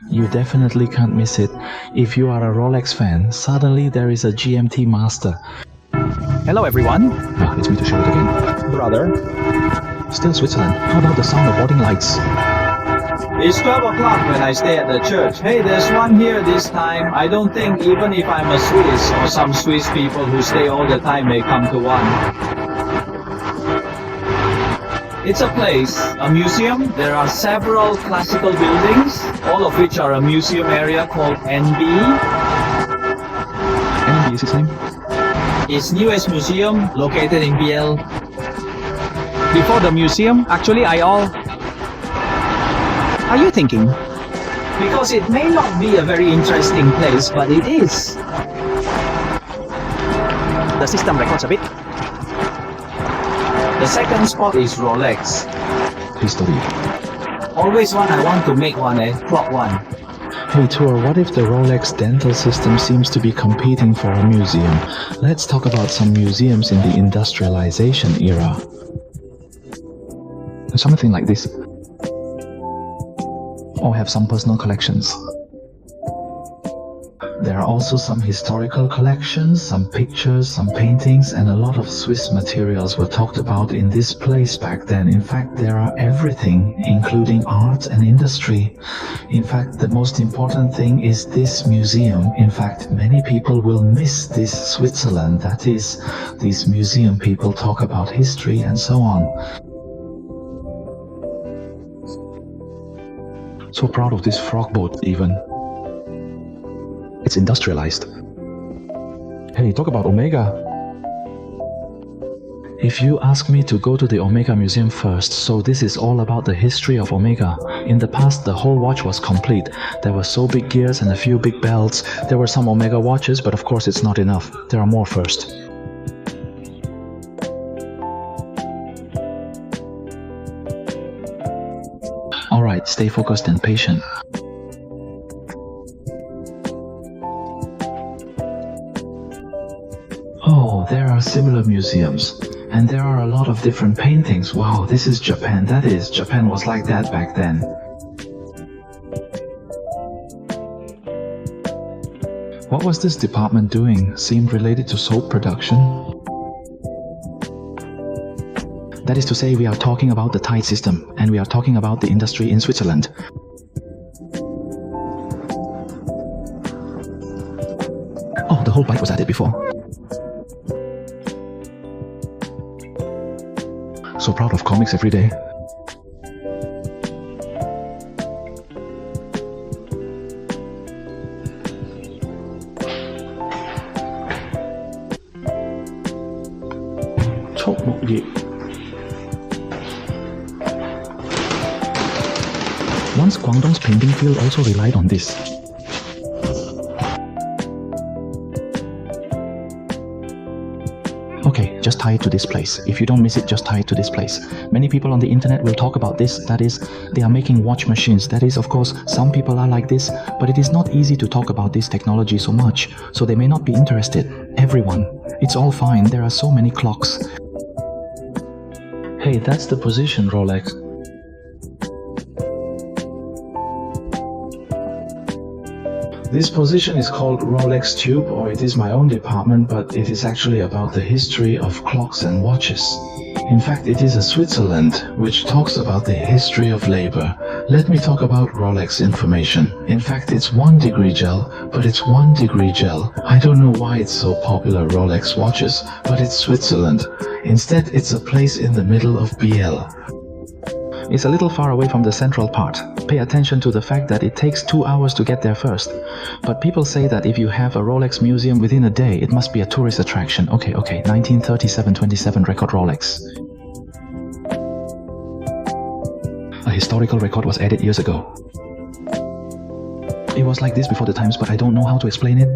You definitely can't miss it. If you are a Rolex fan, suddenly there is a GMT master. Hello everyone. It's me to show it again. Brother. Still Switzerland. How about the sound of boarding lights? It's 12 o'clock when I stay at the church. Hey, there's one here this time. I don't think even if I'm a Swiss or some Swiss people who stay all the time may come to one. It's a place, a museum. There are several classical buildings, all of which are a museum area called NB. NB is its name? It's newest museum located in BL. Before the museum, actually Are you thinking? Because it may not be a very interesting place, but it is. The system records a bit. The second spot is Rolex. History. Always one I want to make one, clock one. Hey Tour, what if the Rolex dental system seems to be competing for a museum? Let's talk about some museums in the industrialization era. Something like this. Or have some personal collections. There are also some historical collections, some pictures, some paintings, and a lot of Swiss materials were talked about in this place back then. In fact, there are everything, including art and industry. In fact, the most important thing is this museum. In fact, many people will miss this Switzerland. That is, these museum people talk about history and so on. So proud of this frog boat even. It's industrialized. Hey, talk about Omega. If you ask me to go to the Omega Museum first, so this is all about the history of Omega. In the past, the whole watch was complete. There were so big gears and a few big belts. There were some Omega watches, but of course it's not enough. There are more first. Alright, stay focused and patient. Oh, there are similar museums. And there are a lot of different paintings. Wow, this is Japan. That is, Japan was like that back then. What was this department doing? Seemed related to soap production? That is to say, we are talking about the tide system, and we are talking about the industry in Switzerland. Oh, the whole bike was at it before. So proud of comics every day. Once Guangdong's painting field also relied on this. Okay, just tie it to this place. If you don't miss it, just tie it to this place. Many people on the internet will talk about this. That is, they are making watch machines. That is, of course, some people are like this, but it is not easy to talk about this technology so much, so they may not be interested. Everyone. It's all fine. There are so many clocks. Hey, that's the position, Rolex. This position is called Rolex Tube, or it is my own department, but it is actually about the history of clocks and watches. In fact, it is a Switzerland which talks about the history of labor. Let me talk about Rolex information. In fact, it's 1 degree gel, but it's 1 degree gel. I don't know why it's so popular, Rolex watches, but it's Switzerland. Instead, it's a place in the middle of BL. It's a little far away from the central part. Pay attention to the fact that it takes 2 hours to get there first. But people say that if you have a Rolex museum within a day, it must be a tourist attraction. Okay, 1937-27 record Rolex. A historical record was added years ago. It was like this before the times, but I don't know how to explain it.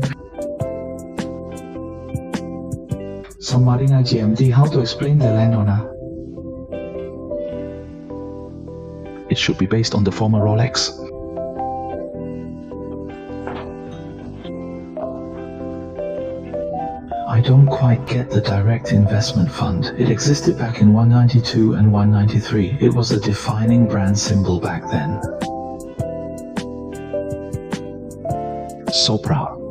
Submarina GMT, how to explain the landowner? It should be based on the former Rolex. I don't quite get the direct investment fund. It existed back in 192 and 193. It was a defining brand symbol back then. So proud.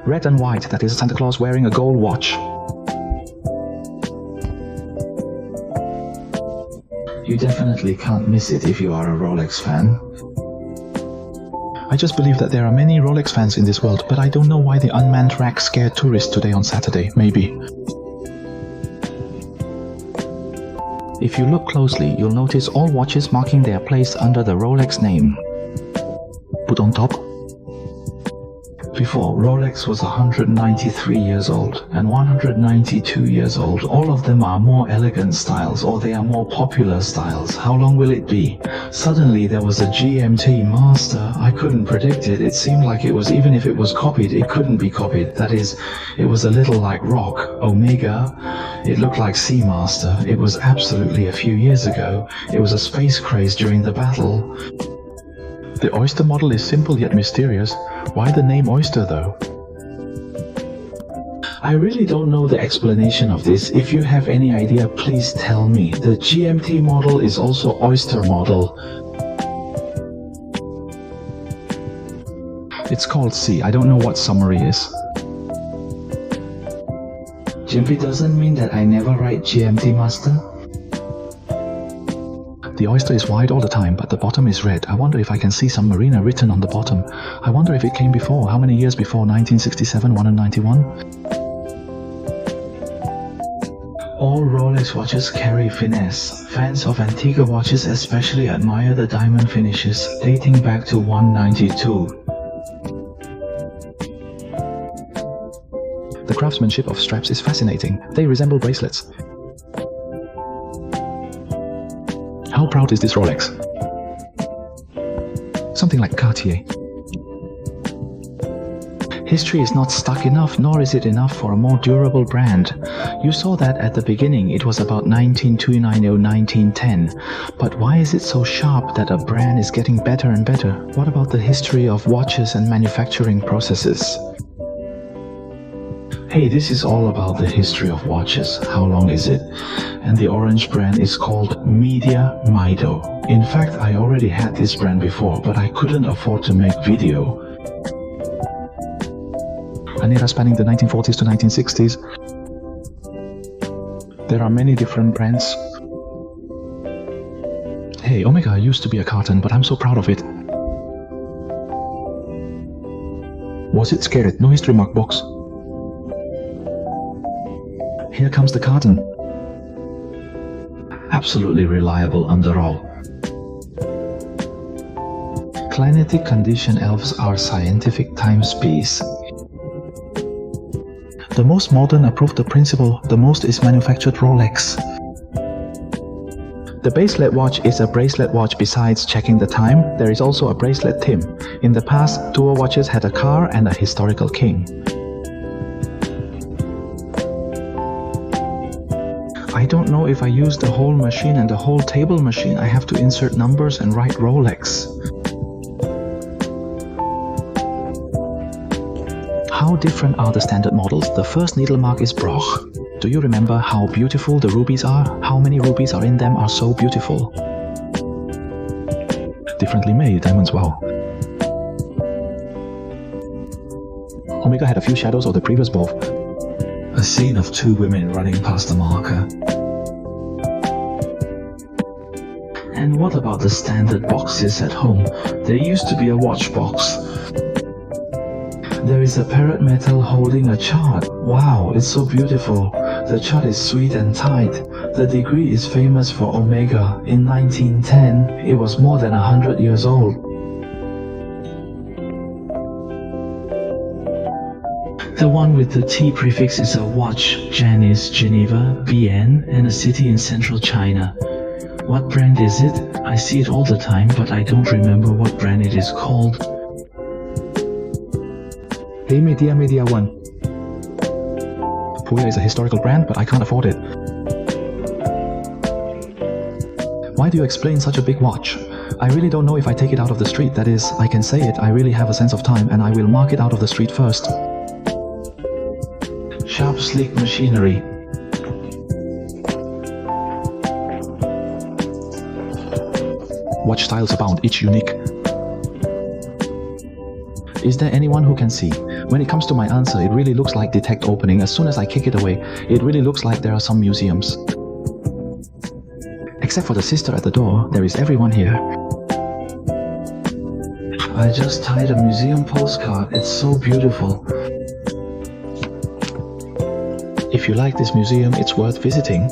Red and white, that is Santa Claus wearing a gold watch. You definitely can't miss it if you are a Rolex fan. I just believe that there are many Rolex fans in this world, but I don't know why the unmanned rack scared tourists today on Saturday, maybe. If you look closely, you'll notice all watches marking their place under the Rolex name. Put on top. Before, Rolex was 193 years old and 192 years old. All of them are more elegant styles, or they are more popular styles. How long will it be? Suddenly there was a GMT Master. I couldn't predict it. It seemed like it was, even if it was copied, it couldn't be copied. That is, it was a little like Rock, Omega. It looked like Seamaster. It was absolutely a few years ago. It was a space craze during the battle. The Oyster model is simple yet mysterious. Why the name Oyster though? I really don't know the explanation of this. If you have any idea, please tell me. The GMT model is also Oyster model. It's called C. I don't know what summary is. GMT doesn't mean that I never write GMT Master. The Oyster is white all the time, but the bottom is red. I wonder if I can see some Marina written on the bottom. I wonder if it came before. How many years before 1967, 1 and 91? All Rolex watches carry finesse. Fans of antique watches especially admire the diamond finishes, dating back to 192. The craftsmanship of straps is fascinating. They resemble bracelets. How proud is this Rolex? Something like Cartier. History is not stuck enough, nor is it enough for a more durable brand. You saw that at the beginning, it was about 1929 or 1910. But why is it so sharp that a brand is getting better and better? What about the history of watches and manufacturing processes? Hey, this is all about the history of watches. How long is it? And the orange brand is called Media Mido. In fact, I already had this brand before, but I couldn't afford to make video. An era spanning the 1940s to 1960s. There are many different brands. Hey, Omega used to be a carton, but I'm so proud of it. Was it Carat? No history mark box. Here comes the carton. Absolutely reliable under all. Climatic condition elves are scientific timepiece. The most modern approved the principle, the most is manufactured Rolex. The bracelet watch is a bracelet watch. Besides checking the time, there is also a bracelet theme. In the past, tour watches had a car and a historical king. I don't know if I use the whole machine and the whole table machine. I have to insert numbers and write Rolex. How different are the standard models? The first needle mark is Broch. Do you remember how beautiful the rubies are? How many rubies are in them are so beautiful. Differently made diamonds, wow. Omega had a few shadows of the previous both. A scene of two women running past the marker. And what about the standard boxes at home? There used to be a watch box. There is a parrot metal holding a chart. Wow, it's so beautiful. The chart is sweet and tight. The degree is famous for Omega. In 1910, it was more than 100 years old. The one with the T prefix is a watch. Jan is Geneva, BN, and a city in central China. What brand is it? I see it all the time, but I don't remember what brand it is called. Hey Media 1. Puya is a historical brand, but I can't afford it. Why do you explain such a big watch? I really don't know if I take it out of the street. That is, I can say it, I really have a sense of time, and I will mark it out of the street first. Sharp, sleek machinery. Watch styles abound, each unique. Is there anyone who can see? When it comes to my answer, it really looks like detect opening. As soon as I kick it away, it really looks like there are some museums. Except for the sister at the door, there is everyone here. I just tied a museum postcard. It's so beautiful. If you like this museum, it's worth visiting.